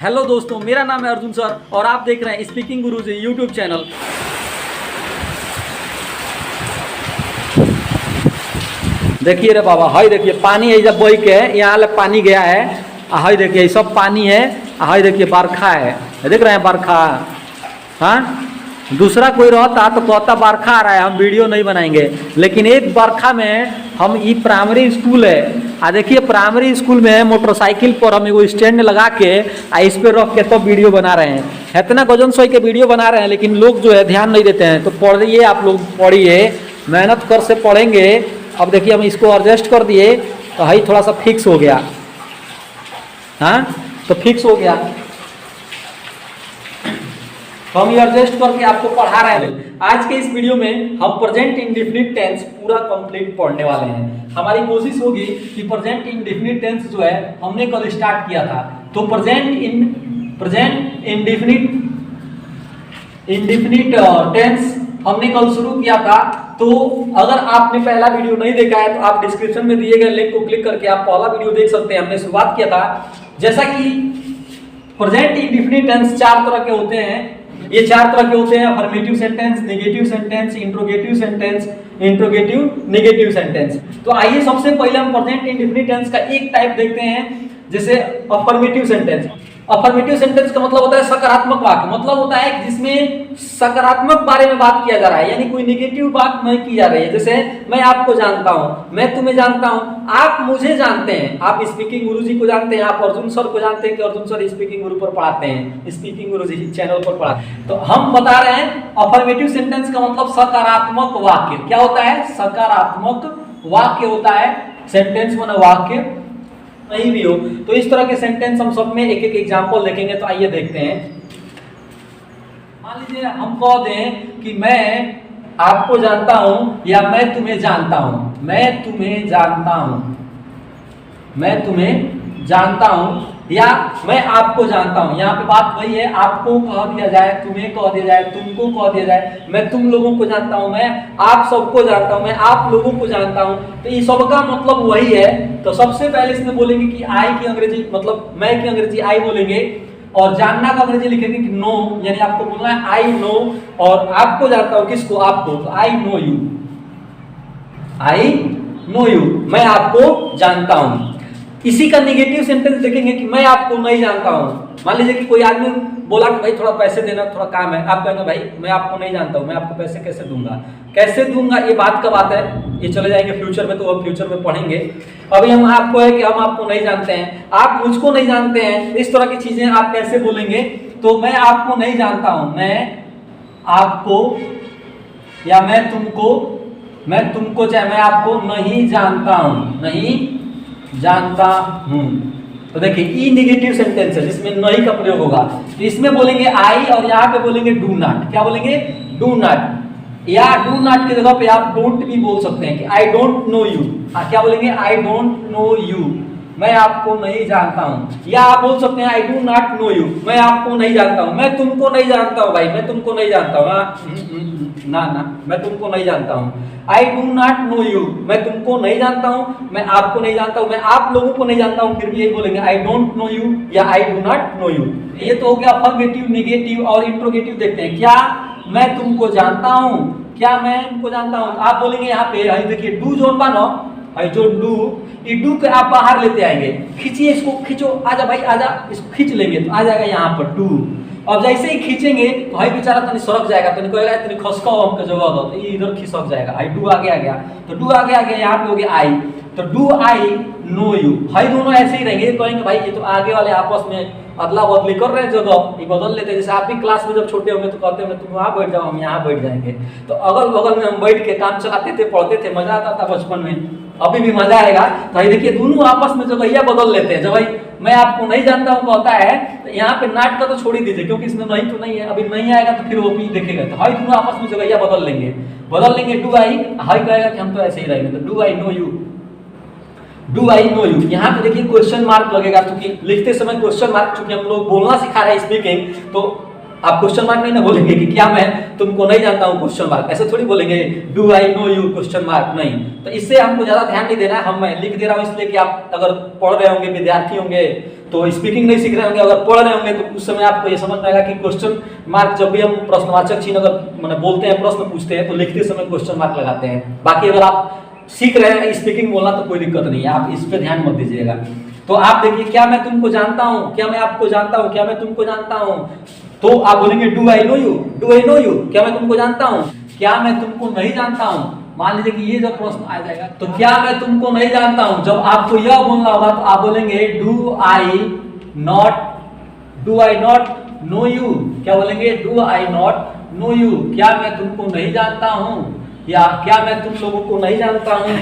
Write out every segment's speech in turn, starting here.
Hello दोस्तों, मेरा नाम है अर्जुन सर और आप देख रहे हैं स्पीकिंग गुरुजी यूट्यूब चैनल। देखिए रे बाबा, हाई देखिए पानी है जब बही के यहाँ ले पानी गया है। हाई देखिए सब पानी है। हाई देखिए बरखा है, देख रहे हैं बरखा। हाँ, दूसरा कोई रहता तो कहता बरखा आ रहा है, हम वीडियो नहीं बनाएंगे। लेकिन एक बरखा में हम ये प्राइमरी स्कूल है देखिए, प्राइमरी स्कूल में मोटरसाइकिल पर हम एगो स्टैंड लगा के इस पे रख के तब वीडियो बना रहे हैं। इतना गजन सोई के वीडियो बना रहे हैं, लेकिन लोग जो है ध्यान नहीं देते हैं। तो पढ़िए, आप लोग पढ़िए, मेहनत कर से पढ़ेंगे। अब देखिए हम इसको एडजस्ट कर दिए तो हाई थोड़ा सा फिक्स हो गया। हाँ, तो फिक्स हो गया तो हम ये एडजस्ट करके आपको पढ़ा रहे हैं। आज के इस वीडियो में हम प्रेजेंट इंडेफिनिट टेंस पूरा कंप्लीट पढ़ने वाले हैं। हमारी कोशिश होगी कि प्रेजेंट इंडेफिनिट टेंस जो है हमने कल स्टार्ट किया था। तो प्रेजेंट इंडेफिनिट टेंस हमने कल शुरू किया था। तो अगर आपने पहला वीडियो नहीं देखा है तो आप डिस्क्रिप्शन में दिए गए लिंक को क्लिक करके आप पहला वीडियो देख सकते हैं। हमने शुरुआत किया था। जैसा कि प्रेजेंट इंडेफिनिट टेंस चार तरह के होते हैं। ये चार तरह के होते हैं: affirmative sentence, negative sentence, interrogative sentence, interrogative negative sentence. तो आइए सबसे पहले हम प्रेजेंट इंडेफिनिट टेंस का एक टाइप देखते हैं, जैसे अफर्मेटिव सेंटेंस। अफर्मेटिव सेंटेंस का मतलब होता है सकारात्मक वाक्य। मतलब होता है जिसमें सकारात्मक बारे में बात किया जा रहा है, यानी कोई नेगेटिव बात नहीं की जा रही है। जैसे मैं आपको जानता हूं, मैं तुम्हें जानता हूं, आप मुझे जानते हैं। आप स्पीकिंग गुरुजी को जानते हैं, आप अर्जुन सर को जानते हैं कि अर्जुन सर स्पीकिंग गुरु पर पढ़ाते हैं, स्पीकिंग गुरुजी चैनल पर पढ़ाते हैं। तो हम बता रहे हैं अफर्मेटिव सेंटेंस का मतलब सकारात्मक वाक्य। क्या होता है? सकारात्मक वाक्य होता है। सेंटेंस माने वाक्य नहीं भी हो। तो इस तरह के सेंटेंस हम सब में एक एक एग्जांपल देखेंगे। तो आइए देखते हैं। मान लीजिए हम कह दें कि मैं आपको जानता हूं या मैं तुम्हें जानता हूं। मैं तुम्हें जानता हूं, मैं तुम्हें जानता हूं या मैं आपको जानता हूं। यहाँ पे बात वही है, आपको कह दिया जाए, तुम्हें कह दिया जाए, तुमको कह दिया जाए। मैं तुम लोगों को जानता हूं, मैं आप सबको जानता हूं, मैं आप लोगों को जानता हूं। तो ये सबका मतलब वही है। तो सबसे पहले इसमें बोलेंगे कि आई की अंग्रेजी, मतलब मैं की अंग्रेजी आई बोलेंगे, और जानना का अंग्रेजी लिखेंगे कि नो, यानी आपको बोलना है आई नो। और आपको जानता हूं, किसको? आपको। तो I know you, I know you, मैं आपको जानता हूं। इसी का नेगेटिव सेंटेंस देखेंगे कि मैं आपको नहीं जानता हूं। मान लीजिए कि कोई आदमी बोला कि भाई थोड़ा पैसे देना, थोड़ा काम है। आप कहेंगे भाई मैं आपको नहीं जानता हूं, मैं आपको पैसे कैसे दूंगा? कैसे दूंगा ये बात का बात है, ये चले जाएंगे फ्यूचर में, तो अब फ्यूचर में पढ़ेंगे। अभी हम आपको है कि हम आपको नहीं जानते हैं, आप मुझको नहीं जानते हैं। इस तरह की चीजें आप कैसे बोलेंगे? तो मैं आपको नहीं जानता हूं, मैं आपको या मैं तुमको चाहे मैं आपको नहीं जानता हूं, नहीं जानता हूं। तो देखिए ई नेगेटिव सेंटेंस है जिसमें नहीं का प्रयोग होगा। तो इसमें बोलेंगे आई और यहाँ पे बोलेंगे डू नॉट। क्या बोलेंगे? Do not. या डू नॉट की जगह पे आप डोंट भी बोल सकते हैं कि आई डोंट नो यू। क्या बोलेंगे? आई डोंट नो यू, मैं आपको नहीं जानता हूं। या आप बोल सकते हैं I do not know you, मैं आपको नहीं जानता हूं। मैं तुमको नहीं जानता हूं भाई, मैं तुमको नहीं जानता हूं। ना, मैं तुमको नहीं जानता हूं। I do not know you, मैं तुमको नहीं जानता हूं, मैं आपको नहीं जानता हूं, मैं आप लोगों को नहीं जानता हूं। फिर भी यही बोलेंगे आई डोंट नो यू या I do not know you. ये तो हो गया अफर्मेटिव, नेगेटिव और इंट्रोगेटिव। देखते हैं। क्या मैं तुमको जानता हूं? क्या मैं तुमको जानता हूं? आप बोलेंगे यहाँ पे, देखिए डू जोन बानो, जो डू, ये डू के आप बाहर लेते आएंगे। खींचिए इसको, खींचो, आजा भाई आजा, इसको खींच लेंगे तो आ जाएगा यहाँ पर डू। अब जैसे ही खींचेंगे तो भाई बेचारा तनी सरक जाएगा, तनी कहेगा तनी खसका हमका जगह दो, तो ये इधर खिसक जाएगा। आई डू आगे आ गया, तो डू आगे आ गया, यहाँ पे हो गया आई। तो डू आई नो यू, भाई दोनों ऐसे ही रहेंगे। कहेंगे भाई ये तो आगे वाले आपस में अदला बदली कर रहे हैं, जगह ये बदल लेते हैं। जैसे आप भी क्लास में जब छोटे होंगे तो कहते होंगे तुम वहाँ बैठ जाओ, हम यहाँ बैठ जाएंगे। तो अगल बगल में हम बैठ के काम चलाते थे, पढ़ते थे, मजा आता था बचपन में, अभी भी मजा आएगा। तो ये देखिए दोनों आपस में जगह बदल लेते हैं। जब भाई मैं आपको नहीं जानता हूँ कहता है तो यहाँ पे नाट का तो छोड़ ही दीजिए, क्योंकि इसमें नहीं तो नहीं है, अभी नहीं आएगा तो फिर वो भी देखेगा। तो हाई दोनों आपस में जगह बदल लेंगे। डू आई, हाई कहेगा कि हम तो ऐसे ही रहेंगे, तो do I know you, do I know you. यहाँ पे देखिए क्वेश्चन मार्क लगेगा, क्योंकि लिखते समय क्वेश्चन मार्क, क्योंकि हम लोग बोलना सिखा रहे हैं स्पीकिंग, तो आप क्वेश्चन मार्क नहीं ना बोलेंगे कि क्या मैं तुमको नहीं जानता हूं क्वेश्चन मार्क, ऐसे थोड़ी बोलेंगे do I know you question mark, नहीं। तो इससे हमको ज्यादा ध्यान नहीं देना है। हम मैं लिख दे रहा हूं इसलिए कि आप अगर पढ़ रहे होंगे, विद्यार्थी होंगे, तो स्पीकिंग नहीं सीख रहे होंगे, अगर पढ़ रहे होंगे तो उस समय आपको ये समझ में आएगा कि क्वेश्चन मार्क जब भी हम प्रश्नवाचक चिन्ह अगर मैंने बोलते हैं, प्रश्न पूछते हैं तो लिखते समय क्वेश्चन मार्क लगाते हैं। बाकी अगर आप सीख रहे हैं स्पीकिंग बोलना तो कोई दिक्कत नहीं है, आप इस पे ध्यान मत दीजिएगा। तो आप देखिए, क्या मैं तुमको जानता हूँ, क्या मैं आपको जानता हूँ, क्या मैं तुमको जानता हूँ, तो आप बोलेंगे do I know you, do I know you, क्या मैं तुमको जानता हूँ, क्या मैं तुमको नहीं जानता हूँ। मान लीजिए कि ये जब प्रश्न आ जाएगा तो क्या मैं तुमको नहीं जानता हूँ, जब आपको यह बोलना होगा तो आप बोलेंगे do I not know you, क्या बोलेंगे do I not know you, क्या मैं तुमको नहीं जानता हूँ, या क्या मैं तुम लोगों को नहीं जानता हूँ।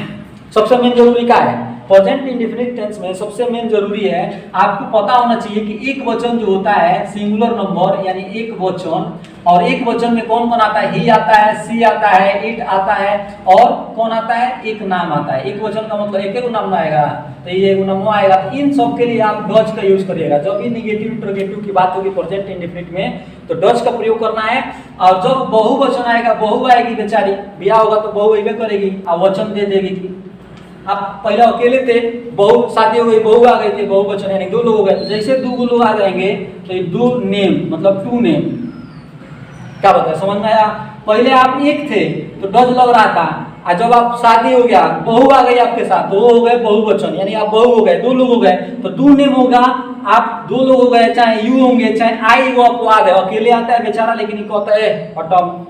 सबसे मेन जरूरी क्या है, प्रेजेंट इंडेफिनिट टेंस में सबसे मेन जरूरी है आपको पता होना चाहिए कि एक वचन जो होता है सिंगुलर नंबर यानी एक वचन, और एक वचन में कौन कौन आता है, ही आता है, सी आता है, इट आता है, और कौन आता है, एक नाम आता है। एक वचन का मतलब एक नाम ना आएगा, तो ये एक नाम आएगा। तो इन सब के लिए आप डज का यूज करिएगा। जब भी निगेटिव इंटरोगेटिव की बात होगी प्रेजेंट इंडेफिनिट में तो डज का प्रयोग करना है। और जब बहुवचन आएगा, बहु आएगी, बेचारी ब्याह होगा तो बहु अइबे करेगी और वचन दे देगी कि आप पहले अकेले थे, बहु शादी हो गई, बहु आ गए थे, बहुवचन यानी दो लोग हो गए। तो जैसे दो लोग आ जाएंगे तो दो नेम मतलब टू नेम, क्या बताया, समझ में आया। पहले आप एक थे तो डज लग रहा था, और जब आप शादी हो गया, बहु आ गई आपके साथ, तो वो हो गए बहुवचन यानी आप बहु हो गए, दो लोग हो गए तो दो नेम होगा। आप दो लोग हो गए, चाहे यू होंगे चाहे आई, वो अपवाद है, अकेले आता है बेचारा, लेकिन ये कहता है ऑटम।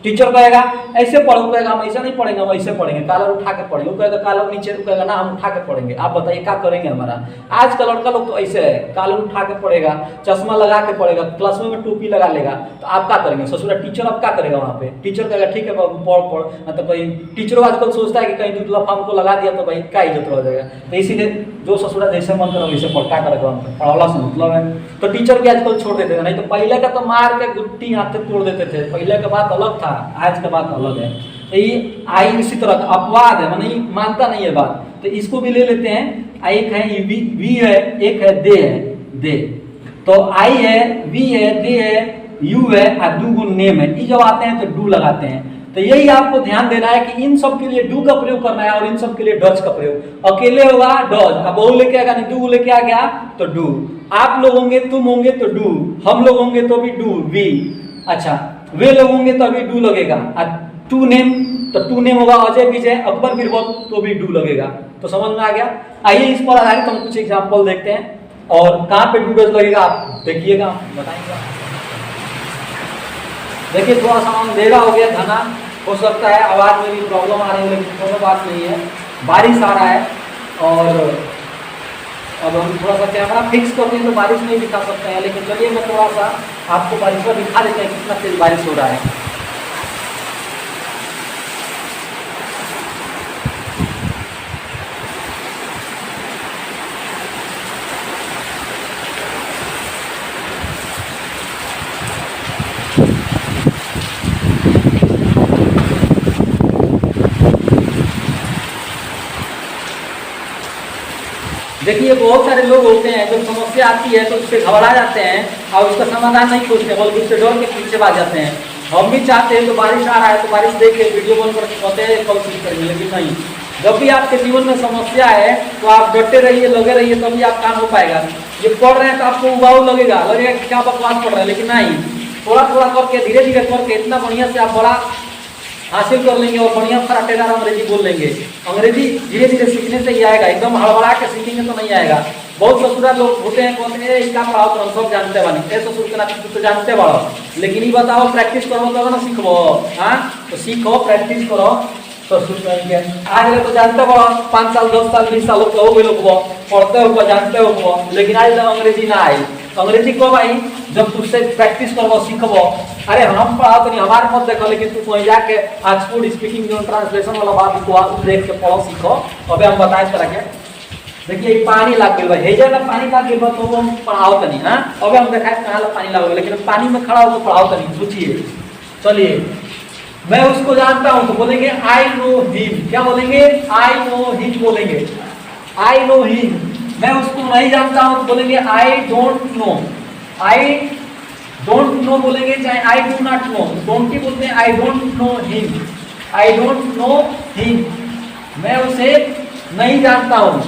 टीचर कहेगा ऐसे पढ़ो, कहेगा हम ऐसा नहीं पढ़ेंगे, हम ऐसे पढ़ेंगे, कॉलर उठा के पढ़ेंगे, वो कहेगा कॉलर नीचे, वो कहेगा ना हम उठा के पढ़ेंगे। आप बताइए क्या करेंगे हमारा। आज का लड़का लोग तो ऐसे है, कॉलर उठा के पढ़ेगा, चश्मा लगा के पढ़ेगा, क्लास में टोपी लगा लेगा, तो आप क्या करेंगे। ससुरा टीचर अब क्या करेगा वहाँ पे, टीचर कहेगा ठीक है बाबू पढ़, मतलब भाई टीचर आजकल सोचता है कि कहीं दूध लफाम को लगा दिया तो भाई क्या इज्जत रह जाएगा। तो इसीलिए जो ससुरा जैसे मन करो वैसे पढ़, क्या करेगा पढ़ावला से मतलब है। तो टीचर भी आजकल छोड़ देते थे, नहीं तो पहले का तो मार के गुट्टी हाथ तोड़ देते थे, पहले का बात अलग था, आज का बात अलग है। तो ये आई इसी तरह का अपवाद है, माने मानता नहीं है बात, तो इसको भी ले लेते हैं। एक है वी है, एक है दे है, दे। तो आई है, वी है, दे है, यू है और दो गुण नेम है। ये जब आते हैं तो डू लगाते हैं। तो यही आपको ध्यान देना है कि इन सब के लिए डू का प्रयोग करना है और इन सब के लिए डज का प्रयोग। अकेले होगा डज, अब बहु लेके आएगा नहीं, दो लेके आ गया तो डू। आप लोग होंगे, तुम होंगे तो डू, हम लोग होंगे तो भी डू, वी। अच्छा, वे लोग होंगे तो अभी डू लगेगा। टू नेम तो टू नेम होगा, अजय विजय अकबर बीरबल तो भी डू लगेगा। तो समझ में आ गया। आइए इस पर आधारित हम कुछ एग्जांपल देखते हैं और कहाँ पे डू डज लगेगा आप देखिएगा, बताएंगे। देखिए थोड़ा सा अंधेरा हो गया, घना हो सकता है, आवाज में भी प्रॉब्लम आ रही है, लेकिन कोई बात नहीं है। बारिश आ रहा है और अब हम थोड़ा सा कैमरा फिक्स करते हैं तो बारिश नहीं दिखा सकते हैं, लेकिन चलिए मैं थोड़ा सा आपको बारिश पर दिखा देते हैं कितना तेज बारिश हो रहा है। देखिए बहुत सारे लोग होते हैं जब समस्या आती है तो उससे घबरा जाते हैं और उसका समाधान नहीं खोजते, बल्कि उससे डर के पीछे भाग जाते हैं। हम भी चाहते हैं तो बारिश आ रहा है तो बारिश देख के वीडियो बंद करके कहते हैं कल ठीक करेंगे, लेकिन नहीं। जब भी आपके जीवन में समस्या है तो आप डटे रहिए, लगे रहिए, तभी आप काम हो पाएगा। ये पढ़ रहे हैं तो आपको उबाऊ लगेगा कि क्या बकवास पढ़ रहे हैं, लेकिन नहीं, थोड़ा थोड़ा करके धीरे धीरे करके इतना बढ़िया से आप बड़ा हासिल कर लेंगे और बढ़िया फराटेदार अंग्रेजी बोल लेंगे। अंग्रेजी धीरे धीरे सीखने से ही आएगा, एकदम हड़बड़ा के सीखेंगे तो नहीं आएगा। बहुत ससुरा लोग होते हैं कहते हैं इसका पढ़ाओ तो हम सब जानते बानी, ए ससुर के नाते तो जानते बाड़ो, लेकिन ये बताओ प्रैक्टिस करो तब ना सीखबो। हाँ तो सीखो, प्रैक्टिस करो ससुर कहेंगे। आज तो जानते बड़ो, 5 साल 10 साल 20 साल हो गए लोग पढ़ते हो जानते हो, लेकिन आज तक अंग्रेजी ना आई। अंग्रेजी कब आई, जब तुझसे प्रैक्टिस करबो सीखबो। अरे हम पढ़ाओ तो नहीं, हमारे मत देखो, लेकिन तू वहीं जाके ऑक्सफोर्ड स्पीकिंग जो ट्रांसलेशन वाला बात को देख के पढ़ो सीखो। अबे हम बताए तरह के देखिए पानी लाग गया है, जब पानी लाग गया तो हम पढ़ाओ तो नहीं। हाँ अबे हम दिखाए कहाँ पानी लाग गया, लेकिन पानी में खड़ा हो तो पढ़ाओ तो नहीं। सोचिए, चलिए मैं उसको जानता हूं तो बोलेंगे आई नो हिम। क्या बोलेंगे, आई नो हिम बोलेंगे, आई नो हिम। मैं उसको नहीं जानता हूं तो बोलेंगे I don't know, I don't know बोलेंगे, चाहे I do not know. Don't he बोलते हैं, I don't know him, I don't know him. मैं उसे नहीं जानता हूं।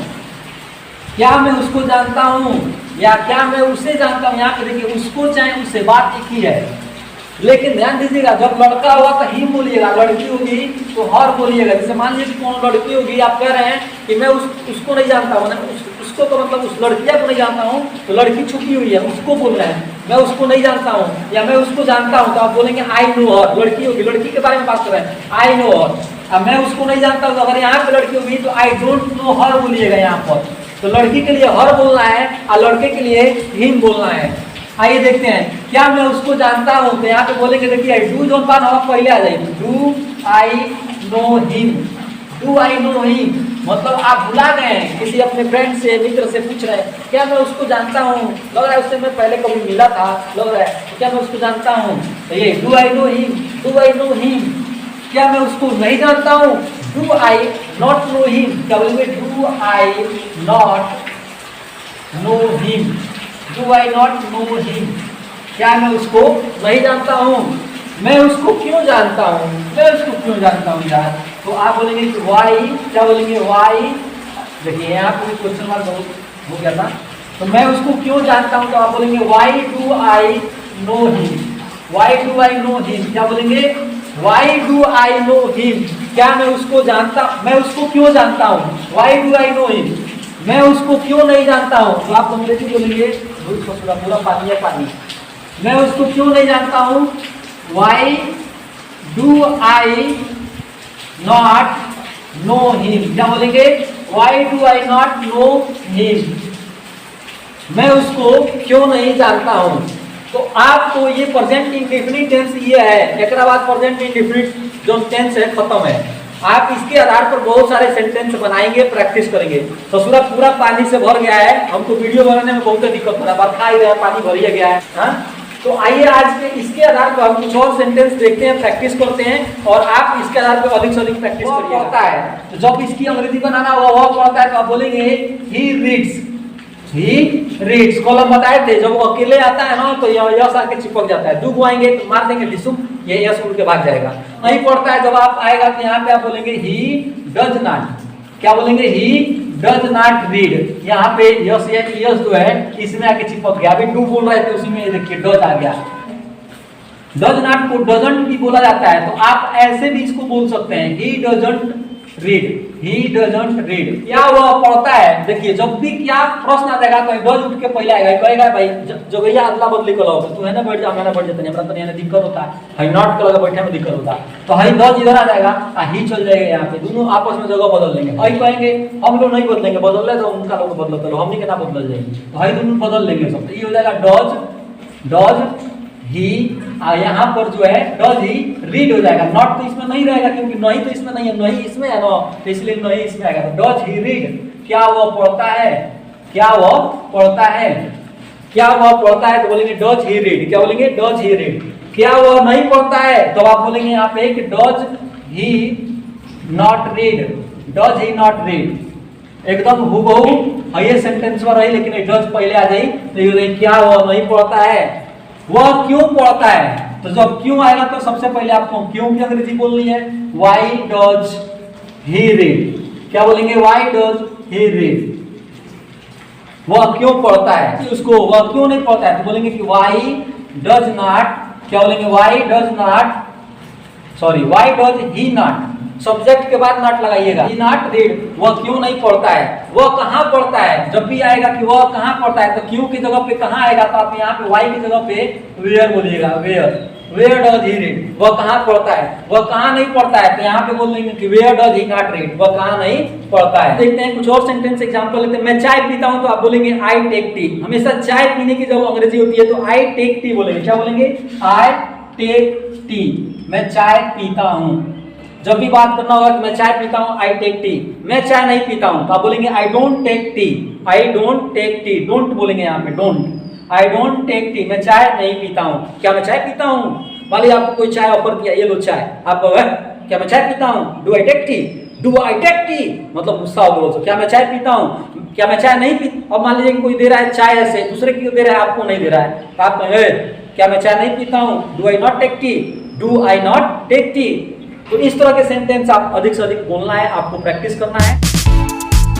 क्या मैं उसको जानता हूं, या क्या मैं उसे जानता हूँ। यहाँ पे देखिए उसको चाहे उससे बात एक ही है, लेकिन ध्यान दीजिएगा जब लड़का हुआ तो ही बोलिएगा, लड़की होगी तो हर बोलिएगा। जैसे मान लीजिए कौन लड़की होगी, आप कह रहे हैं कि मैं उसको नहीं जानता हूँ, उसको तो मतलब उस लड़किया को नहीं जानता हूँ, तो लड़की छुपी हुई है उसको बोल रहे हैं। मैं उसको नहीं जानता हूँ या मैं उसको जानता हूँ, तो आप बोलेंगे आई नो हर। लड़की होगी, लड़की के बारे में बात कर रहे हैं, आई नो हर। अब मैं उसको नहीं जानता हूँ, अगर यहाँ पे लड़की होगी तो आई डोंट नो हर बोलिएगा यहाँ पर। तो लड़की के लिए हर बोलना है और लड़के के लिए हिम बोलना है। आइए देखते हैं, क्या मैं उसको जानता हूँ, तो यहाँ पे बोलेंगे देखिए डू जोन पान हम पहले आ जाएगी, do I know him, do I know him. मतलब आप भुला गए हैं, किसी अपने फ्रेंड से मित्र से पूछ रहे हैं क्या मैं उसको जानता हूँ, लग रहा है उससे मैं पहले कभी मिला था, लग रहा है तो क्या मैं उसको जानता हूँ। तो ये do I know him, do I know him. क्या मैं उसको नहीं जानता हूँ, do I not know him. क्या बोलेंगे, do I not know him, do I not know him. क्या मैं उसको नहीं जानता हूँ, मैं उसको क्यों जानता हूँ, मैं उसको क्यों जानता हूँ यार। तो आप बोलेंगे कि वाई, क्या बोलेंगे वाई। देखिए यहाँ पे क्वेश्चन मार्क हो गया था, तो मैं उसको क्यों जानता हूँ, तो आप बोलेंगे why do I know him, why do I know him. क्या बोलेंगे, why do I know him. क्या मैं उसको जानता, मैं उसको क्यों जानता हूँ, why do I know him. मैं उसको क्यों नहीं जानता हूँ, तो आप अंग्रेजी बोलेंगे पूरा पानी है पानी। मैं उसको क्यों नहीं जानता हूँ, why do I not know him. क्या बोलेंगे, why do I not know him. मैं उसको क्यों नहीं जानता हूँ। तो आपको ये प्रेजेंट इंडेफिनिट टेंस ये है, एक बाद प्रेजेंट इंडेफिनिट जो टेंस है खत्म है। आप इसके आधार पर बहुत सारे सेंटेंस बनाएंगे, प्रैक्टिस करेंगे। ससुरा पूरा पानी से भर गया है, हमको वीडियो बनाने में बहुत दिक्कत हो रहा है, बरखा ही रहा है, पानी भर गया है। हाँ? तो आइए आज के इसके आधार पर हम कुछ और सेंटेंस देखते हैं, प्रैक्टिस करते हैं, और आप इसके आधार पर अधिक से अधिक प्रैक्टिस करिए। पढ़ता है तो जब इसकी अंग्रेजी बनाना हुआ वह पढ़ता है, तो आप बोलेंगे ही रीड्स, ही रीड्स। कल हम बताए थे जब वो अकेले आता है ना तो यस आके चिपक जाता है, डू आएंगे तो मार देंगे डिसुम, ये यस उड़ के भाग जाएगा। नहीं पढ़ता है जब आप आएगा तो यहाँ पे आप बोलेंगे ही डज नॉट। क्या बोलेंगे, ही डज नॉट रीड। यहाँ पे यस यस जो है इसमें आके चिपक गया। अभी डू बोल रहे थे उसी में देखिए डज आ गया। डज नॉट को डजंट भी बोला जाता है, तो आप ऐसे भी इसको बोल सकते हैं, he doesn't read, he doesn't read. क्या वह पढ़ता है। देखिए जब भी क्या प्रश्न आ जाएगा तो डज उठ के पहले आएगा, कहेगा भाई जो भैया अदला बदली करो तू है ना बैठ जा, मैंने बैठ जाते हैं, हमरा तो यहाँ दिक्कत होता है, हाई नॉट के लगा बैठने में दिक्कत होता है, तो हाई डज इधर आ जाएगा, ही चल जाएगा। यहाँ पे दोनों आपस में जगह बदल लेंगे। हाई कहेंगे हम लोग नहीं बदलेंगे, बदल रहे तो उनका लोग बदलते रहो, हमनी के ना बदल जाएंगे, तो हाई दोनों बदल लेंगे सब। ये हो जाएगा डज डज ही। यहाँ पर जो है डज ही रीड हो जाएगा, नॉट तो इसमें नहीं रहेगा क्योंकि नहीं तो इसमें नहीं है, नहीं इसमें है ना, तो इसलिए नहीं इसमें आएगा। तो डज ही रीड, क्या वह पढ़ता है, क्या वह पढ़ता है, क्या वह पढ़ता है, तो बोलेंगे डज ही रीड। क्या बोलेंगे, डज ही रीड। क्या वह नहीं पढ़ता है, तो आप बोलेंगे यहाँ पे कि does he not read, does he not read. एकदम हूबहू ये सेंटेंस में रही, लेकिन डज पहले आ जाए तो ये क्या वह नहीं पढ़ता है, वह क्यों पढ़ता है। तो जब क्यों आएगा तो सबसे पहले आपको क्यों की अंग्रेजी बोलनी है, व्हाई डज ही रीड। क्या बोलेंगे, व्हाई डज ही रीड। वह क्यों पढ़ता है, उसको वह क्यों नहीं पढ़ता है, तो बोलेंगे कि व्हाई डज नॉट। क्या बोलेंगे, why does not, sorry why does he not, subject के बाद नॉट लगाइएगा, ही नॉट रीड। वह क्यों नहीं पढ़ता है, वह कहाँ पढ़ता है। जब भी आएगा कि वह कहाँ पढ़ता है, तो क्यों की जगह पे कहाँ आएगा, तो आप यहाँ पे वाई की जगह पे वेयर बोलिएगा, where, where does he read. वह कहाँ पढ़ता है, वह कहाँ नहीं पढ़ता है, तो यहाँ पे बोल देंगे कि where does he not read, वह कहाँ नहीं पढ़ता है। देखते हैं कुछ और सेंटेंस एग्जांपल लेते हैं। मैं चाय पीता हूँ, तो आप बोलेंगे आई टेक टी। हमेशा चाय पीने की जब अंग्रेजी होती है तो आई टेक टी बोलेंगे। क्या बोलेंगे, आई टेक टी, मैं चाय पीता हूँ। जब भी बात करना होगा कि मैं चाय पीता हूँ, आई टेक टी। मैं चाय नहीं पीता हूँ, तो आप बोलेंगे I don't take tea, I don't take tea. Don't बोलेंगे यहाँ पे, don't, I don't take tea, मैं चाय नहीं पीता हूँ। क्या मैं चाय पीता हूँ, मान लीजिए आपको कोई चाय ऑफर किया, ये लो चाय, आप क्या मैं चाय पीता हूँ, do I take tea, do I take tea, मतलब गुस्सा हो गया, क्या मैं चाय पीता हूँ, क्या मैं चाय नहीं पी। अब मान लीजिए कोई दे रहा है चाय ऐसे, दूसरे को दे रहा है, आपको नहीं दे रहा है, तो आप क्या मैं चाय नहीं पीता हूँ, do I not take tea, do I not take tea. तो इस तरह के सेंटेंस आप अधिक से अधिक बोलना है, आपको प्रैक्टिस करना है।